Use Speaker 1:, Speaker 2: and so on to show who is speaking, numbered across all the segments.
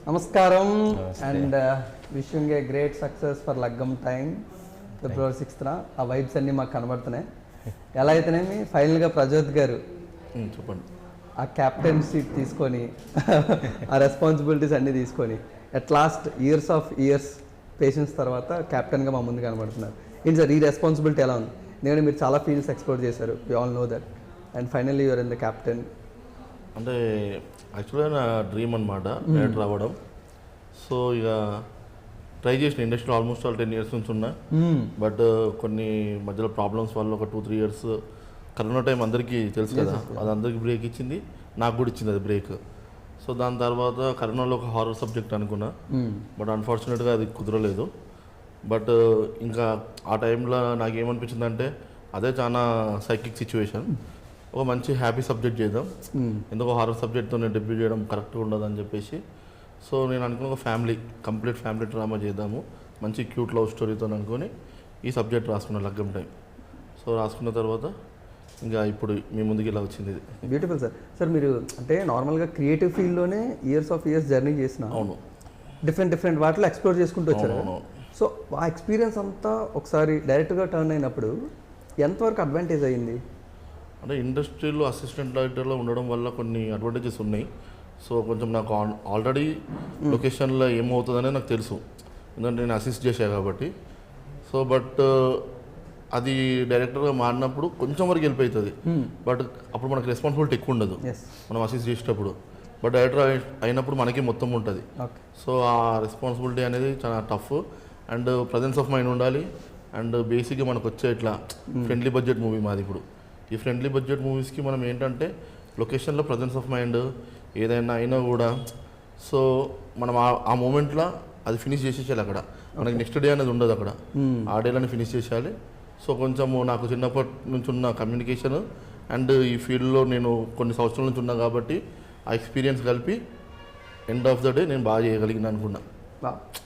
Speaker 1: నమస్కారం and wishing a great success for లగ్గం time February 6th. ఆ వైబ్స్ అన్నీ మాకు కనబడుతున్నాయి. ఎలా అయితేనేమి ఫైనల్గా ప్రజ్యోత్ గారు
Speaker 2: చెప్పండి
Speaker 1: ఆ క్యాప్టెన్ సీట్ తీసుకొని ఆ రెస్పాన్సిబిలిటీస్ అన్నీ తీసుకొని అట్ లాస్ట్ ఇయర్స్ పేషెన్స్ తర్వాత క్యాప్టెన్గా మా ముందు కనబడుతున్నారు. ఏంటి సార్ ఈ రెస్పాన్సిబిలిటీ ఎలా ఉంది? ఎందుకంటే మీరు చాలా ఫీల్డ్స్ ఎక్స్ప్లోర్ చేశారు, we all know that, and finally you're in the captain.
Speaker 2: అంటే యాక్చువల్గా నా డ్రీమ్ అనమాట డైరెక్టర్ అవ్వడం. సో ఇక ట్రై చేసిన ఇండస్ట్రీలో ఆల్మోస్ట్ 10 years నుంచి ఉన్నా. బట్ కొన్ని మధ్యలో ప్రాబ్లమ్స్ వల్ల ఒక 2-3 years కరోనా టైం అందరికీ తెలుసు కదా, అది అందరికీ బ్రేక్ ఇచ్చింది, నాకు కూడా ఇచ్చింది అది బ్రేక్. సో దాని తర్వాత కరోనాలో ఒక హారర్ సబ్జెక్ట్ అనుకున్నా, బట్ అన్ఫార్చునేట్గా అది కుదరలేదు. బట్ ఇంకా ఆ టైంలో నాకు ఏమనిపించిందంటే అదే చాలా సైకిక్ సిచ్యువేషన్, ఒక మంచి హ్యాపీ సబ్జెక్ట్ చేద్దాం, ఎందుకో హారర్ సబ్జెక్ట్తో నేను డెబ్యూ చేయడం కరెక్ట్గా ఉండదని చెప్పేసి. సో నేను అనుకున్న ఒక కంప్లీట్ ఫ్యామిలీ డ్రామా చేద్దాము, మంచి క్యూట్ లవ్ స్టోరీతో అనుకొని ఈ సబ్జెక్ట్ రాసుకున్న లగ్గం టైం. సో రాసుకున్న తర్వాత ఇంకా ఇప్పుడు మీ ముందుకు ఇలా వచ్చింది ఇది.
Speaker 1: Beautiful sir. సార్ మీరు అంటే నార్మల్గా క్రియేటివ్ ఫీల్డ్లోనే ఇయర్స్ జర్నీ చేసిన,
Speaker 2: అవును,
Speaker 1: డిఫరెంట్ వాటిలో ఎక్స్ప్లోర్ చేసుకుంటూ వచ్చారు. సో ఆ ఎక్స్పీరియన్స్ అంతా ఒకసారి డైరెక్ట్గా టర్న్ అయినప్పుడు ఎంతవరకు అడ్వాంటేజ్ అయ్యింది?
Speaker 2: అంటే ఇండస్ట్రీలో అసిస్టెంట్ డైరెక్టర్లో ఉండడం వల్ల కొన్ని అడ్వాంటేజెస్ ఉన్నాయి. సో కొంచెం నాకు ఆల్రెడీ లొకేషన్లో ఏమవుతుందనే నాకు తెలుసు, ఎందుకంటే నేను అసిస్ట్ చేశాను కాబట్టి. సో బట్ అది డైరెక్టర్గా మారినప్పుడు కొంచెం వరకు వెళ్ళిపోతుంది, బట్ అప్పుడు మనకు రెస్పాన్సిబిలిటీ ఎక్కువ ఉండదు మనం అసిస్ట్ చేసేటప్పుడు. బట్ డైరెక్టర్ అయినప్పుడు మనకి మొత్తం ఉంటుంది. సో ఆ రెస్పాన్సిబిలిటీ అనేది చాలా tough, and presence of mind ఉండాలి. అండ్ బేసిక్గా మనకు వచ్చే ఇట్లా ఫ్రెండ్లీ బడ్జెట్ మూవీ మాది. ఇప్పుడు ఈ ఫ్రెండ్లీ బడ్జెట్ మూవీస్కి మనం ఏంటంటే లొకేషన్లో ప్రజెన్స్ ఆఫ్ మైండ్ ఏదైనా అయినా కూడా, సో మనం ఆ మూమెంట్లో అది ఫినిష్ చేసేసేయాలి. అక్కడ మనకి నెక్స్ట్ డే అనేది ఉండదు, అక్కడ ఆ డేలోనే ఫినిష్ చేసేయాలి. సో కొంచెము నాకు చిన్నప్పటి నుంచి ఉన్న కమ్యూనికేషన్ అండ్ ఈ ఫీల్డ్లో నేను కొన్ని సంవత్సరాల నుంచి ఉన్నా కాబట్టి ఆ ఎక్స్పీరియన్స్ కలిపి ఎండ్ ఆఫ్ ద డే నేను బాగా చేయగలిగిన అనుకున్నా.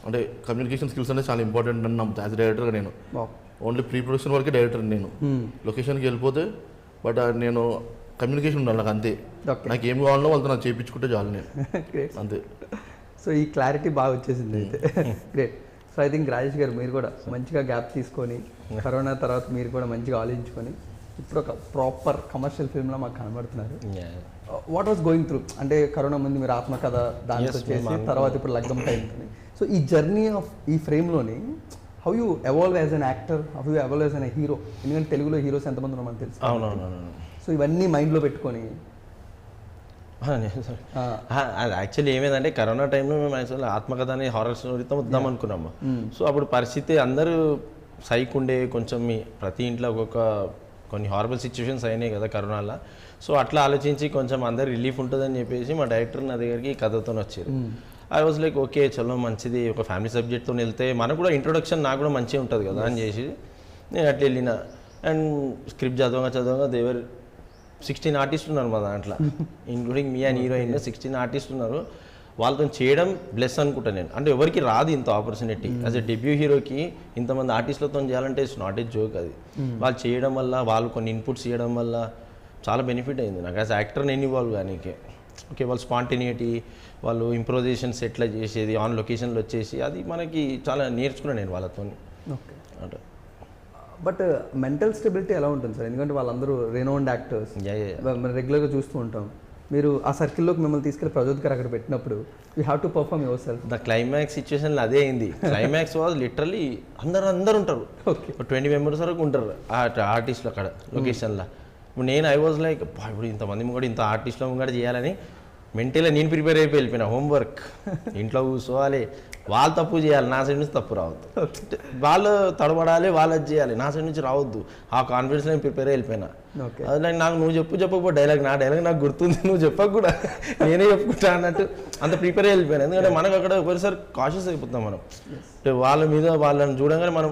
Speaker 2: అంటే కమ్యూనికేషన్ స్కిల్స్ అనేది చాలా ఇంపార్టెంట్ అని నమ్ముతా యాజ్ డైరెక్టర్గా. నేను ఓన్లీ ప్రీ ప్రొడక్షన్ వరకే డైరెక్టర్ నేను, లొకేషన్కి వెళ్ళిపోతే బట్ నేను కమ్యూనికేషన్ ఉండాలి నాకు, అంతే. నాకు ఏం కావాలో వాళ్ళతో నాకు చేయించుకుంటే చాలు నేను, అంతే.
Speaker 1: సో ఈ క్లారిటీ బాగా వచ్చేసింది అయితే. Great. So I think Rajesh గారు మీరు కూడా మంచిగా గ్యాప్ తీసుకొని కరోనా తర్వాత మీరు కూడా మంచిగా ఆలోచించుకొని ఇప్పుడు ఒక ప్రాపర్ కమర్షియల్ ఫిల్మ్లో మాకు కనబడుతున్నారు. What was going through? అంటే కరోనా ముందు మీరు ఆత్మకథ దాంతో చేసి తర్వాత ఇప్పుడు లగ్గం టైం. సో ఈ జర్నీ ఆఫ్ ఈ ఫ్రేమ్లోని how you evolve as an actor, how you evolve as an hero? ఎందుకంటే తెలుగులో హీరోస్ ఎంతమంది ఉన్నారు మనకు తెలుసు.
Speaker 2: అవునవును.
Speaker 1: సో ఇవన్నీ మైండ్లో పెట్టుకొని
Speaker 3: అది యాక్చువల్లీ ఏమైందంటే కరోనా టైంలో మేము యాక్చువల్లీ ఆత్మకథ అనే హారర్ స్టోరీతో వద్దాం అనుకున్నాము. సో అప్పుడు పరిస్థితి అందరూ సైక్ ఉండే, కొంచెం ప్రతి ఇంట్లో కొన్ని హారబుల్ సిచ్యువేషన్స్ అయినాయి కదా కరోనాలో. సో అట్లా ఆలోచించి కొంచెం అందరు రిలీఫ్ ఉంటుందని చెప్పేసి మా డైరెక్టర్ నా దగ్గరికి కథతో వచ్చారు. ఐ వాజ్ లైక్ ఓకే చలో మంచిది, ఒక ఫ్యామిలీ సబ్జెక్ట్తో వెళ్తే మనకు కూడా ఇంట్రొడక్షన్ నాకు కూడా మంచిగా ఉంటుంది కదా అని చేసి నేను అట్లా వెళ్ళిన. అండ్ స్క్రిప్ట్ చదవగా దేవర్ 16 ఆర్టిస్ట్ ఉన్నారు మా దాంట్లో, including me and heroine 16 artist ఉన్నారు. వాళ్ళతో చేయడం బ్లెస్ అనుకుంటా నేను. అంటే ఎవరికి రాదు ఇంత ఆపర్చునిటీ. యాజ్ ఎ డెబ్యూ హీరోకి ఇంతమంది ఆర్టిస్టులతో చేయాలంటే ఇట్స్ నాట్ ఏ జోక్. అది వాళ్ళు చేయడం వల్ల, వాళ్ళు కొన్ని ఇన్పుట్స్ చేయడం వల్ల చాలా బెనిఫిట్ అయింది నాకు యాజ్ యాక్టర్. నేను ఇన్వాల్వ్ కానీ ఓకే వాళ్ళు స్పాంటేనిటీ, వాళ్ళు ఇంప్రొవైజేషన్స్ ఎట్లా చేసేది, ఆన్ లొకేషన్లో వచ్చేసి అది మనకి చాలా నేర్చుకున్నాను నేను వాళ్ళతో.
Speaker 1: ఓకే. అంటే బట్ మెంటల్ స్టెబిలిటీ ఎలా ఉంటుంది సార్? ఎందుకంటే వాళ్ళందరూ రెనౌండ్ యాక్టర్స్, మనం రెగ్యులర్గా చూస్తూ ఉంటాం. మీరు ఆ సర్కిల్లోకి మిమ్మల్ని తీసుకెళ్ళి ప్రజ్యోత్ గారు అక్కడ పెట్టినప్పుడు you have to perform your self.
Speaker 3: The climax సిచ్యువేషన్లో అదే అయింది. క్లైమాక్స్ వాజ్ లిటరల్లీ అందరు ఉంటారు, 20 members వరకు ఉంటారు ఆర్టిస్టులు అక్కడ లొకేషన్లో. ఇప్పుడు నేను ఐ వాజ్ లైక్ ఇప్పుడు ఇంతమంది కూడా ఇంత ఆర్టిస్టులు కూడా చేయాలని మెంటల్గా నేను ప్రిపేర్ అయిపోయి వెళ్ళిపోయినా. హోంవర్క్ ఇంట్లో కూర్చోవాలి, వాళ్ళు తప్పు చేయాలి, నా సైడ్ నుంచి తప్పు రావద్దు, వాళ్ళు తడబడాలి, వాళ్ళది చేయాలి, నా సైడ్ నుంచి రావద్దు. ఆ కాన్ఫిడెన్స్ నేను ప్రిపేర్ వెళ్ళిపోయినా. అది నాకు నువ్వు చెప్పకపో డైలాగ్, నా డైలాగ్ నాకు గుర్తుంది, నువ్వు చెప్పక కూడా నేనే చెప్పుకుంటా అన్నట్టు అంత ప్రిపేర్ వెళ్ళిపోయాను. ఎందుకంటే మనకు అక్కడ ఒకసారి కాషియస్ అయిపోతాం మనం, వాళ్ళ మీద వాళ్ళని చూడగానే మనం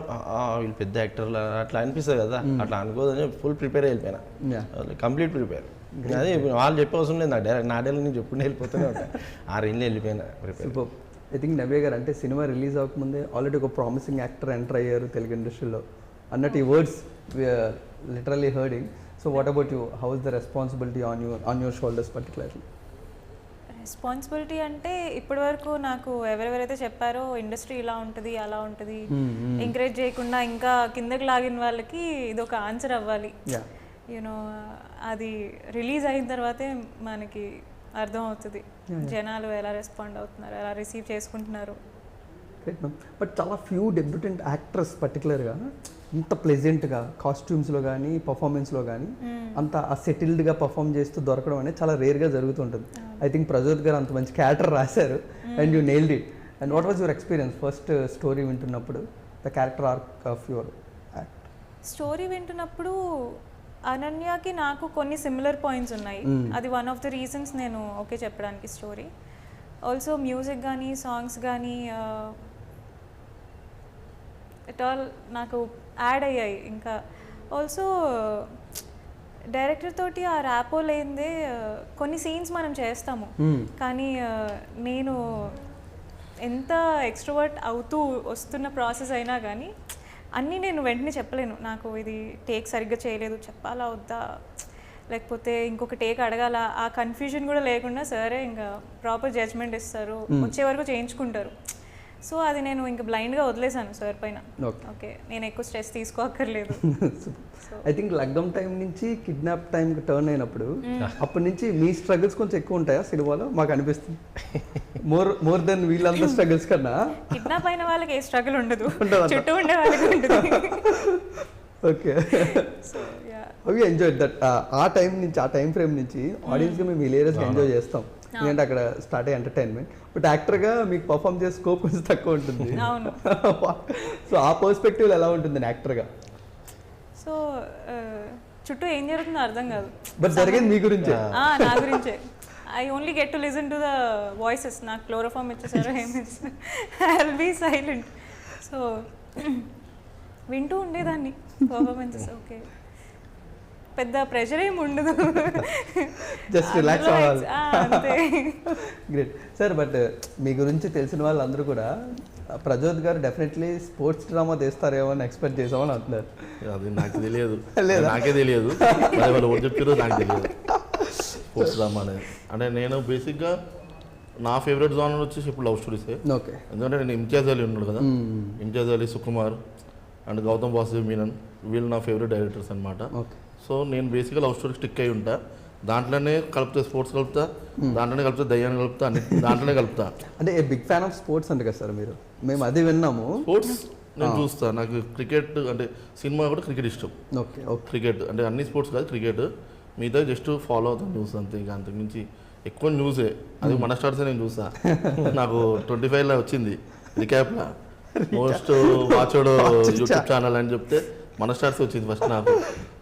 Speaker 3: వీళ్ళు పెద్ద యాక్టర్లు అట్లా అనిపిస్తుంది కదా, అట్లా అనుకోదని ఫుల్ ప్రిపేర్ వెళ్ళిపోయినా, కంప్లీట్ ప్రిపేర్. అదే వాళ్ళు చెప్పే అవసరం లేదు, నా డైలాగ్ నేను చెప్పుకుంటే వెళ్ళిపోతూనే ఉంటాను. ఆ రేంజ్లో వెళ్ళిపోయినా ప్రిపేర్.
Speaker 1: ఐ థింక్ నవ్య గారు అంటే సినిమా రిలీజ్ అవ్వకముందే ఆల్రెడీ ఒక ప్రామిసింగ్ యాక్టర్ ఎంటర్ అయ్యారు తెలుగు ఇండస్ట్రీలో అన్నట్టు ఈ words literally Hardinge. So what about you? How is the responsibility on your shoulders particularly?
Speaker 4: Responsibility అంటే ఇప్పటి వరకు నాకు ఎవరెవరైతే చెప్పారో ఇండస్ట్రీ ఇలా ఉంటుంది అలా ఉంటుంది ఎంకరేజ్ చేయకుండా ఇంకా కిందకి లాగిన వాళ్ళకి ఇది ఒక ఆన్సర్ అవ్వాలి. యూనో అది రిలీజ్ అయిన తర్వాతే మనకి అర్థం అవుతుంది జనాలు ఎలా రెస్పాండ్ అవుతున్నారు, ఎలా రిసీవ్ చేసుకుంటున్నారు.
Speaker 1: బట్ చాలా ఫ్యూ డెబ్యూటెంట్ యాక్టర్స్ పర్టికులర్గా ఇంత ప్లెజెంట్గా కాస్ట్యూమ్స్లో కానీ పర్ఫార్మెన్స్లో కానీ అంత సెటిల్డ్గా పర్ఫామ్ చేస్తూ దొరకడం అనేది చాలా రేర్గా జరుగుతుంటుంది. ఐ థింక్ ప్రజోత్ గారు అంత మంచి క్యారెక్టర్ రాశారు and you nailed it. And what was your experience first story వింటున్నప్పుడు, the character arc of your act?
Speaker 4: Story వింటున్నప్పుడు అనన్యకి నాకు కొన్ని సిమిలర్ పాయింట్స్ ఉన్నాయి. అది వన్ ఆఫ్ ద రీజన్స్ నేను ఓకే చెప్పడానికి స్టోరీ. ఆల్సో మ్యూజిక్ కానీ సాంగ్స్ కానీ ఇట్ ఆల్ నాకు యాడ్ అయ్యాయి. ఇంకా ఆల్సో డైరెక్టర్ తోటి ఆ ర్యాపో లేనిదే కొన్ని సీన్స్ మనం చేస్తాము, కానీ నేను ఎంత ఎక్స్ట్రోవర్ట్ అవుతూ వస్తున్న ప్రాసెస్ అయినా కానీ అన్నీ నేను వెంటనే చెప్పలేను. నాకు ఇది టేక్ సరిగ్గా చేయలేదు చెప్పాలా వద్దా, లేకపోతే ఇంకొక టేక్ అడగాల, ఆ కన్ఫ్యూజన్ కూడా లేకుండా సరే ఇంకా ప్రాపర్ జడ్జ్మెంట్ ఇస్తారు, వచ్చే వరకు చేయించుకుంటారు. సో అది నేను ఇంకా బ్లైండ్గా వదిలేసాను సార్ పైన. ఓకే నేను ఎక్కువ స్ట్రెస్ తీసుకోక్కర్లేదు.
Speaker 1: ఐ థింక్ లగ్నం టైం నుంచి కిడ్నాప్ టైంకి టర్న్ అయినప్పుడు అప్పటి నుంచి మీ స్ట్రగుల్స్ కొంచెం ఎక్కువ ఉంటాయా సినిమాలో? మాకు అనిపిస్తుంది మోర్ దెన్ వీళ్ళందరూ స్ట్రగుల్స్ కన్నా
Speaker 4: కిడ్నాప్ అయిన వాళ్ళకి ఏ స్ట్రగుల్ ఉండదు, చుట్టూ ఉండే వాళ్ళకి ఉంటుంది.
Speaker 1: ఓకే, అవి ఎంజాయ్ దట్ ఆ టైం నుంచి, ఆ టైం ఫ్రేమ్ నుంచి ఆడియన్స్గా మేము హిలేరియస్గా ఎంజాయ్ చేస్తాం, ఎందుకంటే అక్కడ స్టార్ట్ అయ్యే ఎంటర్టైన్మెంట్. బట్ యాక్టర్గా మీకు పర్ఫామ్ చేసే స్కోప్ కొంచెం తక్కువ ఉంటుంది. సో ఆ పర్స్పెక్టివ్ ఎలా ఉంటుంది యాక్టర్గా?
Speaker 4: సో చుట్టూ ఏం జరుగుతుందో అర్థం కాదు,
Speaker 1: బట్ జరిగేది మీ గురించే.
Speaker 4: నా గురించే. I only get to listen to the voices. నాకు క్లోరోఫామ్ ఇచ్చేసారో ఏమి ఇచ్చారు, I will be silent. So వింటూ ఉండేదాన్ని పర్ఫార్మెన్సెస్. ఓకే పెద్ద ప్రెషర్ ఏమి ఉండదు,
Speaker 1: జస్ట్ రిలాక్స్ అవ్వాలి.
Speaker 4: అంతే.
Speaker 1: Great sir. బట్ మీ గురించి తెలిసిన వాళ్ళందరూ కూడా ప్రజోత్ గారు డెఫినెట్లీ స్పోర్ట్స్ డ్రామా తీస్తారేమో అని ఎక్స్పెక్ట్ చేసామని అంటున్నారు.
Speaker 2: అది నాకు తెలియదు, నాకే తెలియదు, వాళ్ళు ఎవరు చెప్పారో నాకు తెలియదు స్పోర్ట్స్ డ్రామా అనేది. అంటే నేను బేసిక్గా నా ఫేవరెట్ జానర్ వచ్చేసి ఇప్పుడు లవ్ స్టోరీసే.
Speaker 1: ఓకే,
Speaker 2: ఎందుకంటే నేను ఇమ్తియాజ్ అలీ ఉన్నాడు కదా, ఇమ్తియాజ్ అలీ, సుకుమార్ అండ్ గౌతమ్ వాసుదేవ్ మీనన్, వీళ్ళు నా ఫేవరెట్ డైరెక్టర్స్ అనమాట. సో నేను బేసిక్గా లవ్ స్టోరీ స్టిక్ అయి ఉంటా, దాంట్లోనే కలుపుతా, స్పోర్ట్స్ కలుపుతా, దాంట్లోనే కలుపుతా, దయ్యాన్ని కలుపుతా, అన్ని దాంట్లోనే కలుపుతా.
Speaker 1: అంటే a big fan of sports అంటే కదా సార్ మీరు? మేము అది విన్నాము.
Speaker 2: స్పోర్ట్స్ నేను చూస్తా, నాకు క్రికెట్ అంటే సినిమా కూడా క్రికెట్ ఇష్టం.
Speaker 1: ఓకే,
Speaker 2: క్రికెట్ అంటే అన్ని స్పోర్ట్స్ కాదు, క్రికెట్ మిగతా జస్ట్ ఫాలో అవుతాను, న్యూస్ అంతే. ఇక అంతకుమించి ఎక్కువ న్యూసే, అది మన స్టార్ట్సే నేను చూసా. నాకు 25లో వచ్చింది రికాప్లా మోస్ట్ వాచ్డ్ యూట్యూబ్ ఛానల్ అని చెప్తే మన స్టార్స్ వచ్చింది ఫస్ట్ నాకు.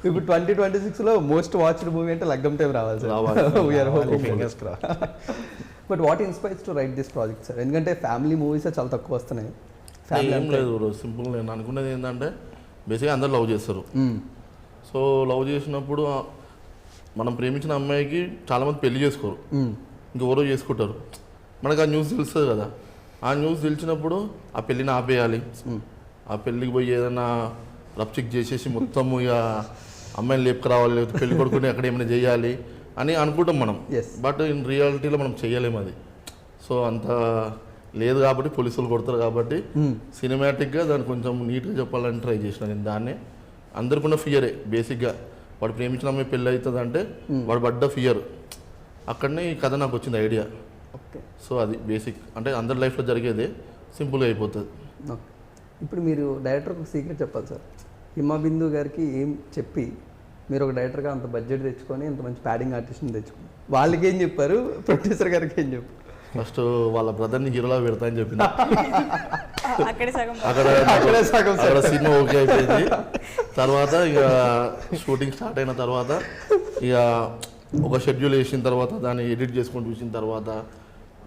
Speaker 1: ఇప్పుడు 2026లో మోస్ట్ వాచ్డ్ మూవీ అంటే లగ్గం టైం రావాలి sir. But what inspires to right this project sir? ఎందుకంటే ఫ్యామిలీ మూవీసే చాలా తక్కువ వస్తున్నాయి.
Speaker 2: ఏం లేదు బ్రో, సింపుల్. నేను అనుకున్నది ఏంటంటే బేసిక్గా అందరు లవ్ చేస్తారు. సో లవ్ చేసినప్పుడు మనం ప్రేమించిన అమ్మాయికి చాలామంది పెళ్లి చేసుకోరు, ఇంకెవరో చేసుకుంటారు. మనకు ఆ న్యూస్ తెలుస్తుంది కదా, ఆ న్యూస్ తెలిసినప్పుడు ఆ పెళ్ళిని ఆపేయాలి, ఆ పెళ్ళికి పోయి ఏదైనా రప్చిక్ చేసేసి మొత్తం ఇక అమ్మాయిని లేపుకురావాలి, లేకపోతే పెళ్లి కొడుకుని అక్కడ ఏమైనా చేయాలి అని అనుకుంటాం మనం. బట్ ఇన్ రియాలిటీలో మనం చేయలేము అది. సో అంత లేదు కాబట్టి పోలీసులు కొడతారు కాబట్టి సినిమాటిక్గా దాన్ని కొంచెం నీట్గా చెప్పాలని ట్రై చేసిన నేను. దాన్నే అందరికీ ఫియరే బేసిక్గా, వాడు ప్రేమించిన అమ్మాయి పెళ్ళి అవుతుంది అంటే వాడు పడ్డ ఫియర్, అక్కడనే ఈ కథ నాకు వచ్చింది ఐడియా. సో అది బేసిక్, అంటే అందరి లైఫ్లో జరిగేదే, సింపుల్గా అయిపోతుంది.
Speaker 1: ఇప్పుడు మీరు డైరెక్టర్కి ఒక సీక్రెట్ చెప్పాలి సార్. హిమబిందు గారికి ఏం చెప్పి మీరు ఒక డైరెక్టర్గా అంత బడ్జెట్ తెచ్చుకొని అంత మంచి ప్యాడింగ్ ఆర్టిస్ట్ని తెచ్చుకుని వాళ్ళకి ఏం చెప్పారు, ప్రొడ్యూసర్ గారికి ఏం చెప్పారు?
Speaker 2: ఫస్ట్ వాళ్ళ బ్రదర్ని హీరోలా పెడతా అని చెప్పిన, అక్కడ సినిమా ఓకే అయిపోయింది. తర్వాత ఇక షూటింగ్ స్టార్ట్ అయిన తర్వాత ఇక ఒక షెడ్యూల్ వేసిన తర్వాత దాన్ని ఎడిట్ చేసుకొని చూసిన తర్వాత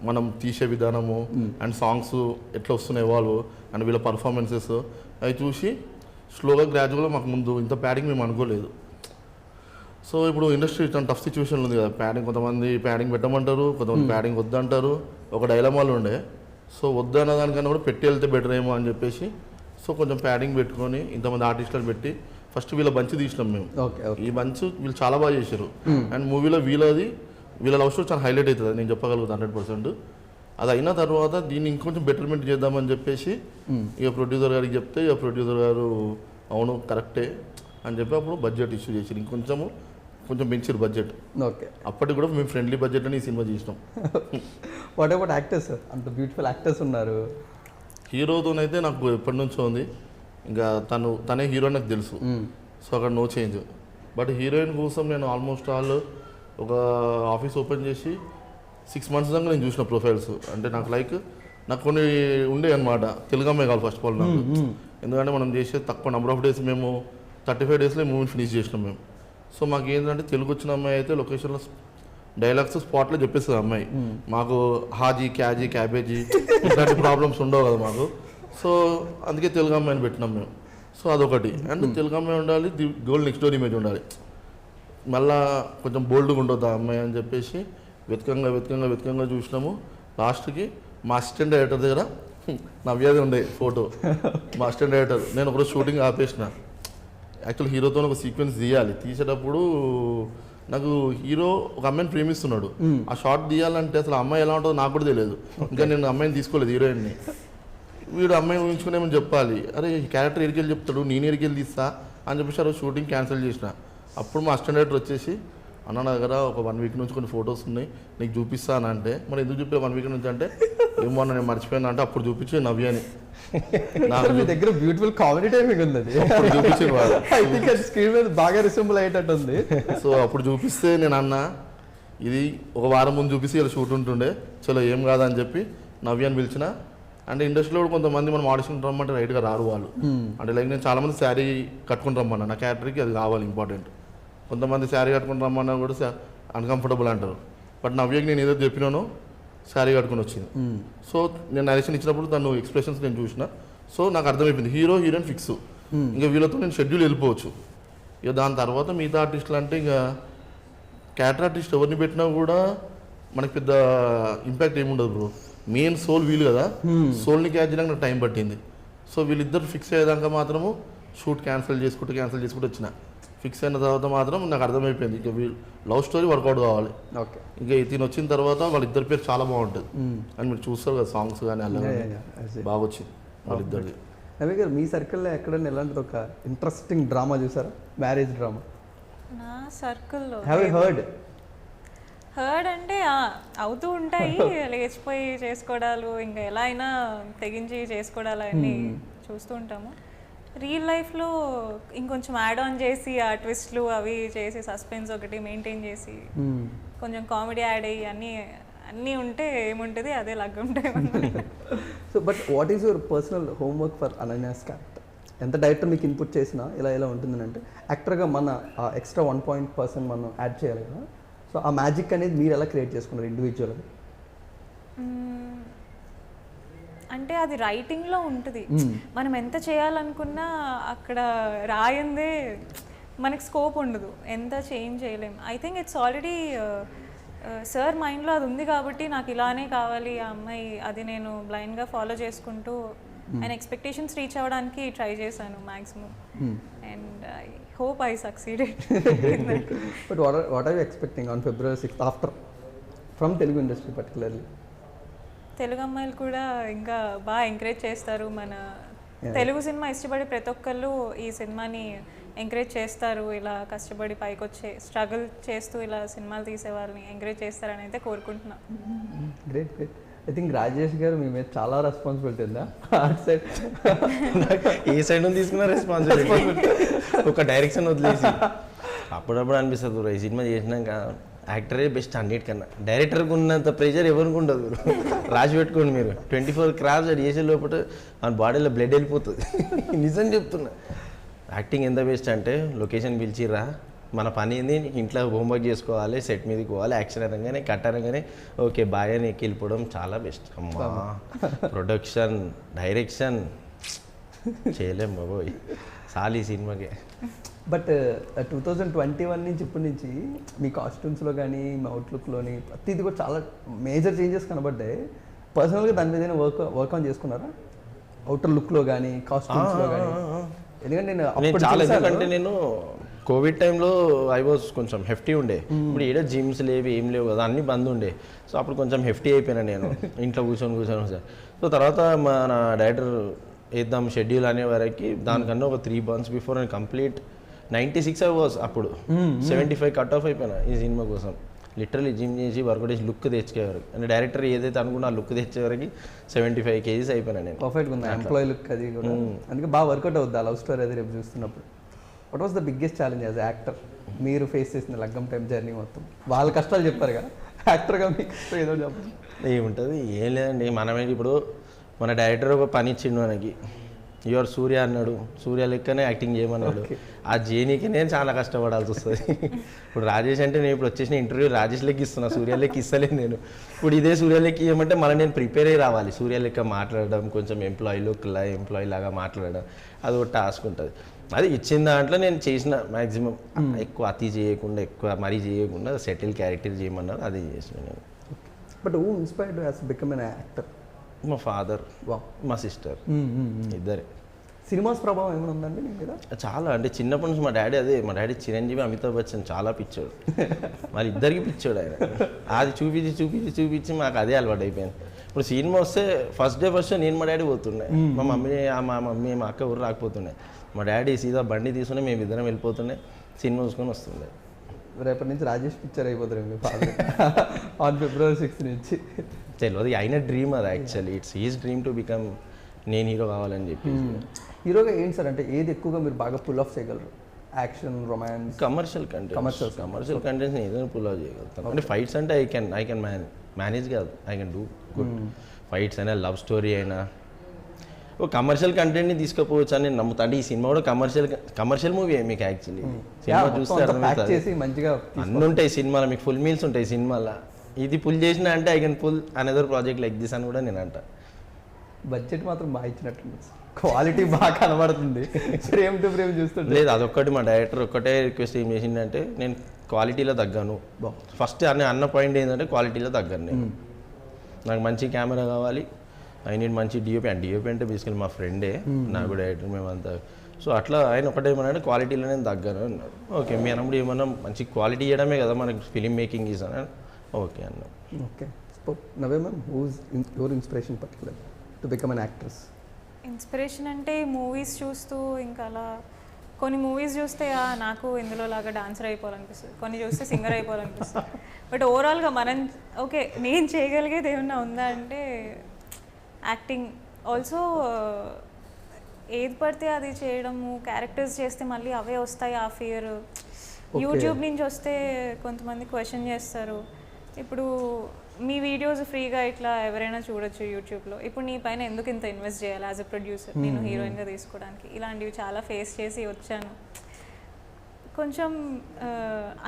Speaker 2: మనం తీసే విధానము అండ్ సాంగ్స్ ఎట్లా వస్తున్నాయి వాళ్ళు అండ్ వీళ్ళ పర్ఫార్మెన్సెస్ అవి చూసి స్లోగా గ్రాడ్యువల్గా మాకు ముందు ఇంత ప్యాడింగ్ మేము అనుకోలేదు. సో ఇప్పుడు ఇండస్ట్రీ చాలా టఫ్ సిచ్యువేషన్లో ఉంది కదా, ప్యాడింగ్ కొంతమంది ప్యాడింగ్ పెట్టమంటారు, కొంతమంది ప్యాడింగ్ వద్దంటారు, ఒక డైలమాలు ఉండే. సో వద్దన్న దానికన్నా కూడా పెట్టి వెళ్తే బెటర్ ఏమో అని చెప్పేసి సో కొంచెం ప్యాడింగ్ పెట్టుకొని ఇంతమంది ఆర్టిస్టులు పెట్టి ఫస్ట్ వీళ్ళ బంచ్ తీసినాం మేము. ఈ బంచ్ వీళ్ళు చాలా బాగా చేశారు అండ్ మూవీలో వీళ్ళది వీళ్ళ లవ్ స్టోరీ చాలా హైలైట్ అవుతుంది, నేను చెప్పగలుగుతాను 100%. అది అయిన తర్వాత దీన్ని ఇంకొంచెం బెటర్మెంట్ చేద్దామని చెప్పేసి ఇక ప్రొడ్యూసర్ గారికి చెప్తే ఇక ప్రొడ్యూసర్ గారు అవును కరెక్టే అని చెప్పి అప్పుడు బడ్జెట్ ఇష్యూ చేసి కొంచెం పెంచారు బడ్జెట్.
Speaker 1: ఓకే.
Speaker 2: అప్పటికి కూడా మేము ఫ్రెండ్లీ బడ్జెట్ అని ఈ సినిమా చేసినాం.
Speaker 1: What about actors sir? అంత బ్యూటిఫుల్ యాక్టర్స్ ఉన్నారు.
Speaker 2: హీరోతోనైతే నాకు ఎప్పటి నుంచో ఉంది, ఇంకా తనే హీరో నాకు తెలుసు, సో అక్కడ నో చేంజ్. బట్ హీరోయిన్ కోసం నేను ఆల్మోస్ట్ ఆల్ ఒక ఆఫీస్ ఓపెన్ చేసి 6 months దాకా నేను చూసిన ప్రొఫైల్స్. అంటే నాకు కొన్ని ఉండే అనమాట, తెలుగు అమ్మాయి కావాలి ఫస్ట్ ఆఫ్ ఆల్ నాకు. ఎందుకంటే మనం చేసే తక్కువ నెంబర్ ఆఫ్ డేస్, మేము 35 daysలో మూవీని ఫినిష్ చేసినాం మేము. సో మాకు ఏంటంటే తెలుగు వచ్చిన అమ్మాయి అయితే లొకేషన్లో డైలాగ్స్ స్పాట్లో చెప్పేస్తుంది అమ్మాయి. మాకు హాజీ క్యాజీ క్యాబేజీ ఇట్లాంటి ప్రాబ్లమ్స్ ఉండవు కదా మాకు. సో అందుకే తెలుగు అమ్మాయిని పెట్టినాం మేము. సో అదొకటి. అండ్ తెలుగు అమ్మాయి ఉండాలి, the gold next door image ఉండాలి, మళ్ళా కొంచెం బోల్డ్గా ఉండొద్దు ఆ అమ్మాయి అని చెప్పేసి వెతకంగా చూసినాము. లాస్ట్కి మా అసిస్టెంట్ డైరెక్టర్ దగ్గర నవ్యాది ఉండే ఫోటో. మా అసిస్టెంట్ డైరెక్టర్ నేను ఒకరోజు షూటింగ్ ఆపేసిన. యాక్చువల్ హీరోతో ఒక సీక్వెన్స్ తీయాలి, తీసేటప్పుడు నాకు హీరో ఒక అమ్మాయిని ప్రేమిస్తున్నాడు. ఆ షార్ట్ తీయాలంటే అసలు అమ్మాయి ఎలా ఉంటుందో నాకు కూడా తెలియదు. ఇంకా నేను అమ్మాయిని తీసుకోలేదు హీరోయిన్ని. వీడు అమ్మాయిని ఊహించుకునేమని చెప్పాలి, అరే ఈ క్యారెక్టర్ ఎరికెళ్ళి చెప్తాడు, నేను ఎరికెళ్ళి తీస్తా అని చెప్పేసి ఆ రోజు షూటింగ్ క్యాన్సిల్ చేసిన. అప్పుడు మా అసిస్టెంట్ డైరెక్టర్ వచ్చేసి అన్న నా దగ్గర ఒక 1 week నుంచి కొన్ని ఫొటోస్ ఉన్నాయి, నీకు చూపిస్తాను అంటే, మరి ఎందుకు చూపే 1 week నుంచి అంటే, ఏమో నేను మర్చిపోయాను అంటే అప్పుడు చూపించి నవ్యాని
Speaker 1: మీ దగ్గర బ్యూటిఫుల్ కామెడీ టైమింగ్ ఉంది, అది
Speaker 2: చూపించింది వాడు.
Speaker 1: ఐ థింక్ అది స్క్రీన్ మీద బాగా రిసెంబుల్ అయ్యేటట్టు ఉంది.
Speaker 2: సో అప్పుడు చూపిస్తే నేను అన్న ఇది ఒక వారం ముందు చూపిస్తే ఇలా షూట్ ఉంటుండే, చలో ఏం కాదని చెప్పి నవ్యాన్ని పిలిచిన. అంటే ఇండస్ట్రీలో కూడా కొంతమంది మనం ఆడిషన్ రమ్మంటే రైట్గా రారు వాళ్ళు. అంటే లైక్ నేను చాలామంది శారీ కట్టుకుని రమ్మన్నా, నా క్యారెక్టర్కి అది కావాలి ఇంపార్టెంట్. కొంతమంది శారీ కట్టుకుని రమ్మన్నా కూడా అన్కంఫర్టబుల్ అంటారు. బట్ నవ్యకి నేను ఏదో చెప్పినానో శారీ కట్టుకుని వచ్చింది. సో నేను నరేషన్ ఇచ్చినప్పుడు తను ఎక్స్ప్రెషన్స్ నేను చూసిన. సో నాకు అర్థమైపోయింది హీరోయిన్ ఫిక్స్, ఇంకా వీళ్ళతో నేను షెడ్యూల్ వెళ్ళిపోవచ్చు. ఇక దాని తర్వాత మిగతా ఆర్టిస్టులు అంటే ఇక క్యారెక్టర్ ఆర్టిస్ట్ ఎవరిని పెట్టినా కూడా మనకి పెద్ద ఇంపాక్ట్ ఏముండదు బ్రో. మెయిన్ సోల్ వీలు కదా, సోల్ని క్యాచ్ చేయడానికి నాకు టైం పట్టింది. సో వీళ్ళిద్దరు ఫిక్స్ అయ్యేదాకా మాత్రము షూట్ క్యాన్సిల్ చేసుకుంటూ వచ్చిన. ఫిక్స్ అయిన తర్వాత మాత్రం నాకు అర్థమైపోయింది ఇక వీళ్ళు లవ్ స్టోరీ వర్కౌట్ కావాలి.
Speaker 1: ఓకే.
Speaker 2: ఇంకా ఇతను వచ్చిన తర్వాత వాళ్ళిద్దరి పేరు చాలా బాగుంటుంది అని మీరు చూస్తారు కదా, సాంగ్స్ కానీ అలా బాగా వచ్చింది వాళ్ళిద్దరిది.
Speaker 1: రవి గారు మీ సర్కిల్లో ఎక్కడైనా ఎలాంటిది ఒక ఇంట్రెస్టింగ్ డ్రామా చూసారా? మ్యారేజ్ డ్రామా
Speaker 4: నా సర్కిల్లో
Speaker 1: హ్యావ్ యు హర్డ్
Speaker 4: అంటే అవుతూ ఉంటాయి, లేచిపోయి చేసుకోవడాలు, ఇంకా ఎలా అయినా తెగించి చేసుకోవడాలు అన్నీ చూస్తూ ఉంటాము. రియల్ లైఫ్లో ఇంకొంచెం యాడ్ ఆన్ చేసి ఆ ట్విస్ట్లు అవి చేసి సస్పెన్స్ ఒకటి మెయింటైన్ చేసి కొంచెం కామెడీ యాడ్ అయ్యి అన్నీ ఉంటే ఏముంటుంది అదే లాగా ఉంటాయి.
Speaker 1: So but what is your personal homework for Ananias character? ఎంత డైరెక్టర్ మీకు ఇన్పుట్ చేసినా ఇలా ఉంటుంది అంటే యాక్టర్గా మన ఎక్స్ట్రా 1% మనం యాడ్ చేయాలి కదా. సో ఆ మ్యాజిక్ అనేది మీరు ఎలా క్రియేట్ చేసుకున్నారు ఇండివిజువల్గా?
Speaker 4: అంటే అది రైటింగ్లో ఉంటుంది. మనం ఎంత చేయాలనుకున్నా అక్కడ రాయందే మనకి స్కోప్ ఉండదు, ఎంత చేంజ్ చేయలేం. I think it's already sir మైండ్లో అది ఉంది కాబట్టి నాకు ఇలానే కావాలి ఆ అమ్మాయి, అది నేను బ్లైండ్గా ఫాలో చేసుకుంటూ ఆయన ఎక్స్పెక్టేషన్స్ రీచ్ అవ్వడానికి ట్రై చేశాను maximum. And I hope I succeeded.
Speaker 1: But what are you expecting on February 6th after from Telugu industry particularly?
Speaker 4: Telugu అమ్మాయిలు కూడా ఇంకా బాగా ఎంకరేజ్ చేస్తారు. మన తెలుగు సినిమా ఇష్టపడి ప్రతి ఒక్కళ్ళు ఈ సినిమాని ఎంకరేజ్ చేస్తారు. ఇలా కష్టపడి పైకి వచ్చే స్ట్రగుల్ చేస్తూ ఇలా సినిమాలు తీసే వాళ్ళని ఎంకరేజ్ చేస్తారని అయితే కోరుకుంటున్నాను.
Speaker 1: Great great. I think Rajesh గారు మీ మీద చాలా రెస్పాన్సిబిలిటీ ఉందా? అటు సైడ్
Speaker 3: ఏ సైడ్ నుంచి తీసుకున్న రెస్పాన్సిబిలిటీ ఒక డైరెక్షన్ వదిలేసి అప్పుడప్పుడు అనిపిస్తుంది ఈ సినిమా చేసినాక యాక్టరే బెస్ట్ అన్నిటికన్నా. డైరెక్టర్కి ఉన్నంత ప్రెషర్ ఎవరికి ఉండదు. రాసి పెట్టుకోండి మీరు 24 క్రాఫ్ట్స్ అది చేసే లోపల మన బాడీలో బ్లడ్ వెళ్ళిపోతుంది. నిజం చెప్తున్నా. యాక్టింగ్ ఎంత బెస్ట్ అంటే లొకేషన్ పిలిచిర్రా, మన పని ఏంది ఇంట్లో హోంవర్క్ చేసుకోవాలి, సెట్ మీదకి పోవాలి, యాక్షన్ అనగానే కట్ అనగానే ఓకే బాయ్ అని ఎక్కి వెళ్ళిపోవడం చాలా బెస్ట్. అమ్మా ప్రొడక్షన్ డైరెక్షన్ చేయలేం బాబోయ్ చాలు ఈ సినిమాకి.
Speaker 1: బట్ 2021 నుంచి ఇప్పటి నుంచి మీ కాస్ట్యూమ్స్లో కానీ మీ అవుట్లుక్లోని ప్రతిది కూడా చాలా మేజర్ చేంజెస్ కనబడ్డాయి. పర్సనల్గా దాని మీద వర్క్ ఆన్ చేసుకున్నారా? అవుటర్ లుక్లో కానీ కాస్ట్యూమ్స్లో కానీ? ఎందుకంటే
Speaker 3: నేను చాలా, ఎందుకంటే నేను కోవిడ్ టైంలో ఐ వాజ్ కొంచెం హెఫ్టీ ఉండే. ఇప్పుడు ఏదో జిమ్స్ లేవు ఏం లేవు కదా, అన్నీ బంద్ ఉండే. సో అప్పుడు కొంచెం హెఫ్టీ అయిపోయినా నేను ఇంట్లో కూర్చొని. సో తర్వాత మన డైరెక్టర్ వేద్దాం షెడ్యూల్ అనే వరకు దానికన్నా ఒక 3 months బిఫోర్ నేను కంప్లీట్ 96 I was అప్పుడు 75 కట్ ఆఫ్ అయిపోయినా ఈ సినిమా కోసం. లిటరలీ జిమ్ చేసి వర్కౌట్ చేసి లుక్ తెచ్చేవారు అంటే డైరెక్టర్ ఏదైతే అనుకున్నా ఆ లుక్ తెచ్చేవరకు 75 kgs అయిపోయినా నేను.
Speaker 1: పర్ఫెక్ట్గా ఉంది ఎంప్లాయీ లుక్ అది కూడా. అందుకే బాగా వర్కౌట్ అవుద్ది ఆ లవ్ స్టోరీ అది రేపు చూస్తున్నప్పుడు. What was the biggest challenge as actor మీరు ఫేస్ చేసిన లగ్గం టైం జర్నీ మొత్తం? వాళ్ళ కష్టాలు చెప్పారు కదా, యాక్టర్గా మీకు ఏదో చెప్పండి.
Speaker 3: ఏముంటుంది ఏం లేదండి, మనమే ఇప్పుడు మన డైరెక్టర్ ఒక పని ఇచ్చిండు మనకి, యువర్ సూర్య అన్నాడు, సూర్య లెక్కనే యాక్టింగ్ చేయమన్నాడు. ఆ జేనీకి నేను చాలా కష్టపడాల్సి వస్తుంది. ఇప్పుడు రాజేష్ అంటే నేను ఇప్పుడు వచ్చేసిన ఇంటర్వ్యూ రాజేష్ లెక్క ఇస్తున్నా, సూర్య లెక్క ఇస్తలేను నేను. ఇప్పుడు ఇదే సూర్య లెక్క ఇవ్వమంటే మళ్ళీ నేను ప్రిపేర్ అయ్యి రావాలి. సూర్య లెక్క మాట్లాడడం, కొంచెం ఎంప్లాయీ లాగా మాట్లాడడం, అది ఒక టాస్క్ ఉంటుంది. అది ఇచ్చిన దాంట్లో నేను చేసిన మ్యాక్సిమం ఎక్కువ అతి చేయకుండా, ఎక్కువ మరీ చేయకుండా సెటిల్ క్యారెక్టర్ చేయమన్నారు, అది చేసిన నేను.
Speaker 1: But who inspired as become an actor?
Speaker 3: మా ఫాదర్, మా సిస్టర్, ఇద్దరే.
Speaker 1: సినిమాస్ ప్రభావం ఏమైనా ఉందండి మీ మీద?
Speaker 3: చాలా అంటే చిన్నప్పటి నుంచి మా డాడీ చిరంజీవి, అమితాబ్ బచ్చన్ చాలా పిచ్చాడు. మరి ఇద్దరికి పిచ్చాడు ఆయన. అది చూపించి మాకు అదే అలవాటు అయిపోయింది. ఇప్పుడు సినిమా వస్తే ఫస్ట్ డే నేను మా డాడీ పోతుండే, మా మమ్మీ మా అక్క ఊరు రాకపోతుండే. మా డాడీ సీదా బండి తీసుకుని మేము ఇద్దరం వెళ్ళిపోతుండే, సినిమా చూసుకొని వస్తుండే.
Speaker 1: రేపటి నుంచి రాజేష్ పిక్చర్ అయిపోతారు మీ ఫాదర్ ఆన్ February 6 నుంచి.
Speaker 3: తెలియదు, అయిన డ్రీమ్ అది actually. It's he's dream to become, నేను హీరో కావాలని చెప్పి.
Speaker 1: హీరోగా ఏంటి సార్ అంటే ఏది ఎక్కువగా మీరు బాగా పుల్ ఆఫ్ చేయగలరు? యాక్షన్, రొమాన్స్,
Speaker 3: కమర్షియల్ కంటెంట్స్ ఏదైనా పుల్ ఆఫ్ చేయగలుగుతాను. అంటే ఫైట్స్ అంటే ఐ కెన్ మేనేజ్ కాదు, I can do good. Fights అయినా, లవ్ స్టోరీ అయినా, ఓ కమర్షియల్ కంటెంట్ని తీసుకుపోవచ్చు అని నేను నమ్ముతాను. అంటే ఈ సినిమా కూడా కమర్షియల్ మూవీ మీకు యాక్చువల్లీ. సినిమా చూస్తే
Speaker 1: మంచిగా
Speaker 3: అన్నీ ఉంటాయి సినిమాలో, మీకు ఫుల్ మీల్స్ ఉంటాయి సినిమాలో. ఇది పుల్ చేసిన అంటే I can pull another project like this అని కూడా నేను అంట.
Speaker 1: బడ్జెట్ మాత్రం బాగా ఇచ్చినట్టుంది, క్వాలిటీ బాగా కనబడుతుంది ఫ్రేమ్ టు ఫ్రేమ్ చూస్తుంటే.
Speaker 3: లేదు, అదొక్కటి మా డైరెక్టర్ ఒక్కటే రిక్వెస్ట్ ఏం చేసిందంటే, నేను క్వాలిటీలో తగ్గాను. ఫస్ట్ అన్న పాయింట్ ఏంటంటే క్వాలిటీలో తగ్గాను నేను. నాకు మంచి కెమెరా కావాలి, ఐ నీడ్ మంచి డిఓపి. అండ్ డిఓపి అంటే బేసికలీ మా ఫ్రెండే, నాకు డైరెక్టర్, మేమంతా. సో అట్లా ఆయన ఒకటేమన్నాడు, క్వాలిటీలో నేను తగ్గాను అన్నాడు. ఓకే, మీ అన్నప్పుడు ఏమన్నా మంచి క్వాలిటీ చేయడమే కదా మనకి ఫిలిం మేకింగ్ ఈజ్ అని. ఓకే అన్న.
Speaker 1: ఓకే, నవే ma'am, who's your inspiration particular to become an actress?
Speaker 4: Inspiration అంటే మూవీస్ చూస్తూ, ఇంకా అలా కొన్ని మూవీస్ చూస్తే నాకు ఇందులో లాగా డాన్సర్ అయిపోవాలనిపిస్తుంది, కొన్ని చూస్తే సింగర్ అయిపోవాలనిపిస్తుంది. బట్ ఓవరాల్గా మనం ఓకే నేను చేయగలిగేది ఏమన్నా ఉందా అంటే యాక్టింగ్. ఆల్సో ఏది పడితే అది చేయడము, క్యారెక్టర్స్ చేస్తే మళ్ళీ అవే వస్తాయి ఆ ఫియర్. యూట్యూబ్ నుంచి వస్తే కొంతమంది క్వశ్చన్ చేస్తారు, ఇప్పుడు మీ వీడియోస్ ఫ్రీగా ఇట్లా ఎవరైనా చూడొచ్చు యూట్యూబ్లో, ఇప్పుడు నీ పైన ఎందుకు ఇంత ఇన్వెస్ట్ చేయాలి యాజ్ అ ప్రొడ్యూసర్ నేను హీరోయిన్గా తీసుకోవడానికి? ఇలాంటివి చాలా ఫేస్ చేసి వచ్చాను. కొంచెం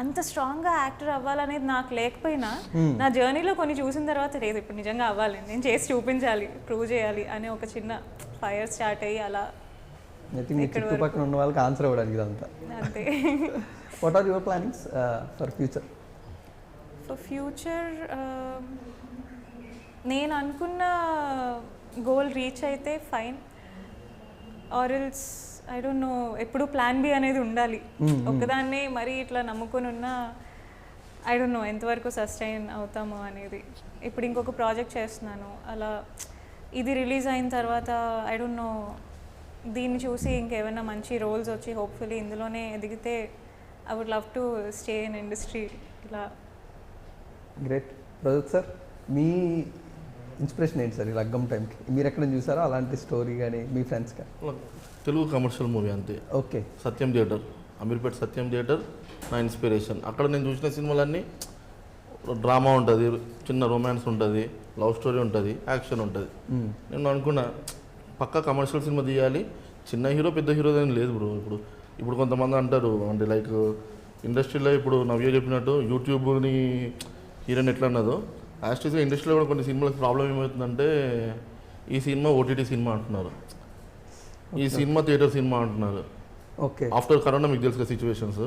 Speaker 4: అంత స్ట్రాంగ్గా యాక్టర్ అవ్వాలనేది నాకు లేకపోయినా నా జర్నీలో కొన్ని చూసిన తర్వాత లేదు ఇప్పుడు నిజంగా అవ్వాలి, నేను చేసి చూపించాలి, ప్రూవ్ చేయాలి అనే ఒక చిన్న ఫైర్ స్టార్ట్ అయ్యి అలా
Speaker 1: చుట్టుపక్కల ఉన్న వాళ్ళకి ఆన్సర్ ఇవ్వడానికి ఇదంతా
Speaker 4: అంతే.
Speaker 1: What are your plannings for future?
Speaker 4: For future నేను అనుకున్న గోల్ రీచ్ అయితే fine, or else I don't know. ఎప్పుడు ప్లాన్ బి అనేది ఉండాలి. ఒక్కదాన్నే మరీ ఇట్లా నమ్ముకొని ఉన్నా ఐ డోంట్ నో ఎంతవరకు సస్టైన్ అవుతామో అనేది. ఇప్పుడు ఇంకొక ప్రాజెక్ట్ చేస్తున్నాను, అలా ఇది రిలీజ్ అయిన తర్వాత ఐ డోంట్ నో దీన్ని చూసి ఇంకేమైనా మంచి రోల్స్ వచ్చి హోప్ఫుల్లీ ఇందులోనే ఎదిగితే I would love to stay in industry ఇలా.
Speaker 1: గ్రేట్. ప్రదీప్ సార్, మీ ఇన్స్పిరేషన్ ఏంటి సార్ ఈ లగ్గం టైంకి? మీరు ఎక్కడ చూసారో అలాంటి స్టోరీ కానీ మీ ఫ్రెండ్స్ కానీ?
Speaker 2: తెలుగు కమర్షియల్ మూవీ అంతే.
Speaker 1: ఓకే,
Speaker 2: సత్యం థియేటర్, అమీర్పేట సత్యం థియేటర్ నా ఇన్స్పిరేషన్. అక్కడ నేను చూసిన సినిమాలన్నీ డ్రామా ఉంటుంది, చిన్న రొమాన్స్ ఉంటుంది, లవ్ స్టోరీ ఉంటుంది, యాక్షన్ ఉంటుంది. నేను అనుకున్నా పక్కా కమర్షియల్ సినిమా తీయాలి, చిన్న హీరో పెద్ద హీరో అని లేదు బ్రో. ఇప్పుడు కొంతమంది అంటారు అంటే లైక్ ఇండస్ట్రీలో ఇప్పుడు నవ్య చెప్పినట్టు యూట్యూబ్ని హీరోని ఎట్లా అన్నదో యాస్టీస్గా ఇండస్ట్రీలో కూడా కొన్ని సినిమాలకు ప్రాబ్లం ఏమవుతుందంటే ఈ సినిమా ఓటీటీ సినిమా అంటున్నారు, ఈ సినిమా థియేటర్ సినిమా అంటున్నారు.
Speaker 1: ఓకే,
Speaker 2: ఆఫ్టర్ కరోనా మీకు తెలుసు situations.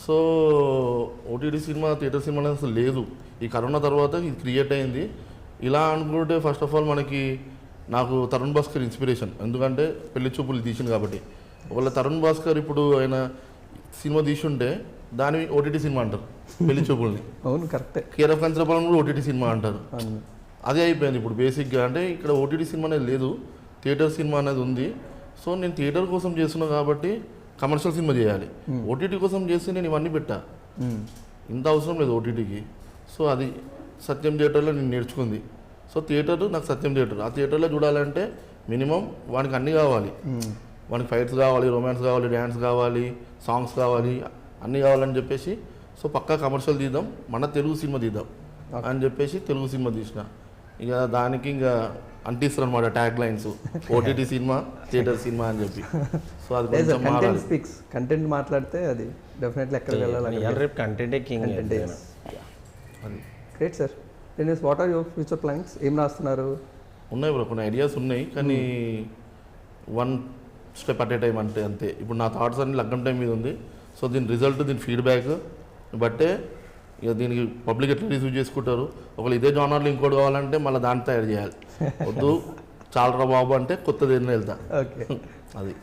Speaker 2: So OTT cinema theatre cinema అనేది అసలు లేదు. ఈ కరోనా తర్వాత ఇది క్రియేట్ అయింది. ఇలా అనుకుంటే ఫస్ట్ ఆఫ్ ఆల్ నాకు తరుణ్ భాస్కర్ ఇన్స్పిరేషన్. ఎందుకంటే పెళ్లి చూపులు తీసింది కాబట్టి. వాళ్ళ తరుణ్ భాస్కర్ ఇప్పుడు ఆయన సినిమా తీసుంటే దాని ఓటీటీ సినిమా అంటారు పెళ్లి చూపుల్ని.
Speaker 1: అవును కరెక్టే.
Speaker 2: కేర్ ఆఫ్ కంచరపాలెం కూడా ఓటీటీ సినిమా అంటారు.
Speaker 1: అవును.
Speaker 2: అదే అయిపోయింది ఇప్పుడు బేసిక్గా. అంటే ఇక్కడ ఓటీటీ సినిమా అనేది లేదు, థియేటర్ సినిమా అనేది ఉంది. సో నేను థియేటర్ కోసం చేస్తున్నా కాబట్టి కమర్షియల్ సినిమా చేయాలి. ఓటీటీ కోసం చేస్తే నేను ఇవన్నీ పెట్టా, ఇంత అవసరం లేదు ఓటీటీకి. సో అది సత్యం థియేటర్లో నేను నేర్చుకుంది. సో థియేటర్ నాకు సత్యం థియేటర్, ఆ థియేటర్లో చూడాలంటే మినిమం వానికి అన్నీ కావాలి. వానికి ఫైట్స్ కావాలి, రొమాన్స్ కావాలి, డ్యాన్స్ కావాలి, సాంగ్స్ కావాలి, అన్నీ కావాలని చెప్పేసి సో పక్కా కమర్షియల్ తీద్దాం, మన తెలుగు సినిమా తీద్దాం అని చెప్పేసి తెలుగు సినిమా తీసిన. ఇక దానికి ఇంకా అంటిస్తారు అనమాట tag lines, OTT cinema, theatre cinema అని చెప్పి. సో అది కొంచెం
Speaker 1: కంటెంట్
Speaker 2: మారాలి.
Speaker 1: స్పీక్స్, కంటెంట్ మాట్లాడితే అది డెఫినెట్లీ ఎక్కడికి వెళ్ళాలి.
Speaker 3: ఇవాళ రేపు కంటెంటే కింగ్.
Speaker 2: అది
Speaker 1: great sir. Then what are your future plans? ఏం రాస్తున్నారు?
Speaker 2: ఉన్నాయి బ్రో, కొన్ని ఐడియాస్ ఉన్నాయి, కానీ one step at a time అంటే అంతే. ఇప్పుడు నా థాట్స్ అన్ని లగ్గం టైం మీద ఉంది. సో దీని రిజల్ట్, దీని ఫీడ్బ్యాక్ బట్టే ఇక దీనికి పబ్లిక్ ఎట్లా రిసీవ్ చేసుకుంటారు. ఒకవేళ ఇదే జానర్లో ఇంకోటి కావాలంటే మళ్ళీ దాన్ని తయారు చేయాలి. వద్దు చాలరా బాబు అంటే కొత్తది ఏదైనా వెళ్తా.
Speaker 1: ఓకే,
Speaker 2: అది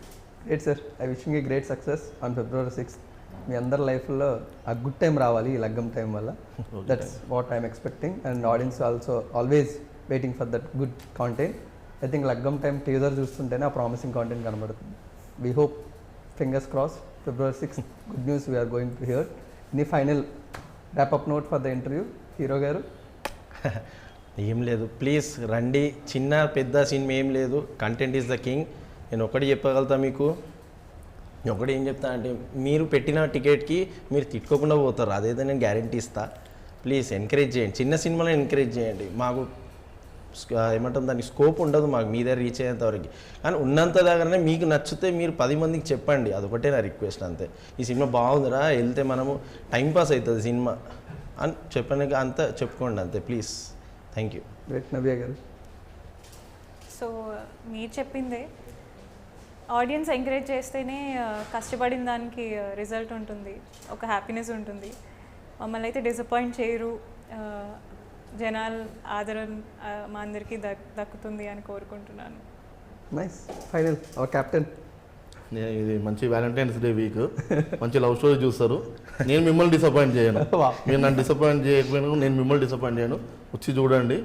Speaker 1: great sir. I wishing a great success on February 6th. మీ అందరి లైఫ్లో ఆ గుడ్ టైం రావాలి ఈ లగ్గం టైం వల్ల. That's what I'm expecting, and audience also always waiting for that good content. I think Laggam time teaser చూస్తుంటేనే ఆ promising content కనబడుతుంది. We hope, fingers cross, February 6th good news we're going to hear. Any final rap note for the interview hero గారు?
Speaker 3: ఏం లేదు, please రండి. చిన్న పెద్ద cinema ఏం లేదు, కంటెంట్ ఈజ్ ద కింగ్. నేను ఒకటి చెప్పగలుగుతా మీకు, ఒకటి ఏం చెప్తా అంటే మీరు పెట్టిన టికెట్కి మీరు తిట్టుకోకుండా పోతారు, అదైతే నేను గ్యారంటీ ఇస్తా. ప్లీజ్ ఎంకరేజ్ చేయండి, చిన్న సినిమాలో ఎంకరేజ్ చేయండి. మాకు ఏమంటాం దానికి స్కోప్ ఉండదు మాకు మీ దగ్గర రీచ్ అయ్యేంత వరకు, కానీ ఉన్నంత దగ్గరనే మీకు నచ్చితే మీరు 10 మందికి చెప్పండి, అదొకటే నా రిక్వెస్ట్ అంతే. ఈ సినిమా బాగుందిరా, వెళ్తే మనము టైంపాస్ అవుతుంది సినిమా అని చెప్పడానికి అంతా చెప్పుకోండి అంతే ప్లీజ్. Thank you.
Speaker 1: గ్రేట్. నవ్య గారు?
Speaker 4: సో మీరు చెప్పిందే, ఆడియన్స్ ఎంకరేజ్ చేస్తేనే కష్టపడిన దానికి రిజల్ట్ ఉంటుంది, ఒక హ్యాపీనెస్ ఉంటుంది. మమ్మల్ని అయితే డిసప్పాయింట్ చేయరు, జనాల ఆదరణ మా అందరికీ దక్కుతుంది అని కోరుకుంటున్నాను.
Speaker 1: నైస్. Final our captain.
Speaker 2: ఇది మంచి వ్యాలంటైన్స్ డే వీక్, మంచి లవ్ స్టోరీ చూస్తారు. నేను మిమ్మల్ని డిసప్పాయింట్ చేయను, మీరు నన్ను డిసప్పాయింట్ చేయకపోయినా నేను మిమ్మల్ని డిసప్పాయింట్ చేయను. వచ్చి చూడండి.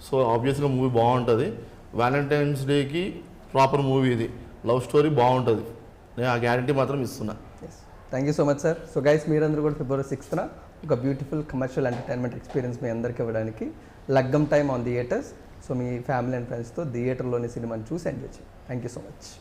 Speaker 2: సో ఆబ్వియస్గా మూవీ బాగుంటుంది. వ్యాలంటైన్స్ డేకి ప్రాపర్ మూవీ ఇది, లవ్ స్టోరీ బాగుంటుంది, నేను ఆ గ్యారంటీ మాత్రం ఇస్తున్నా.
Speaker 1: Thank you so much sir. So guys, మీరందరూ కూడా February 6th ఒక బ్యూటిఫుల్ కమర్షియల్ ఎంటర్టైన్మెంట్ ఎక్స్పీరియన్స్ మీ అందరికీ ఇవ్వడానికి లగ్గం time on theatres. So me family and ఫ్రెండ్స్తో థియేటర్లోని సినిమాని చూసి ఎంజాయ్ చేయండి. Thank you so much.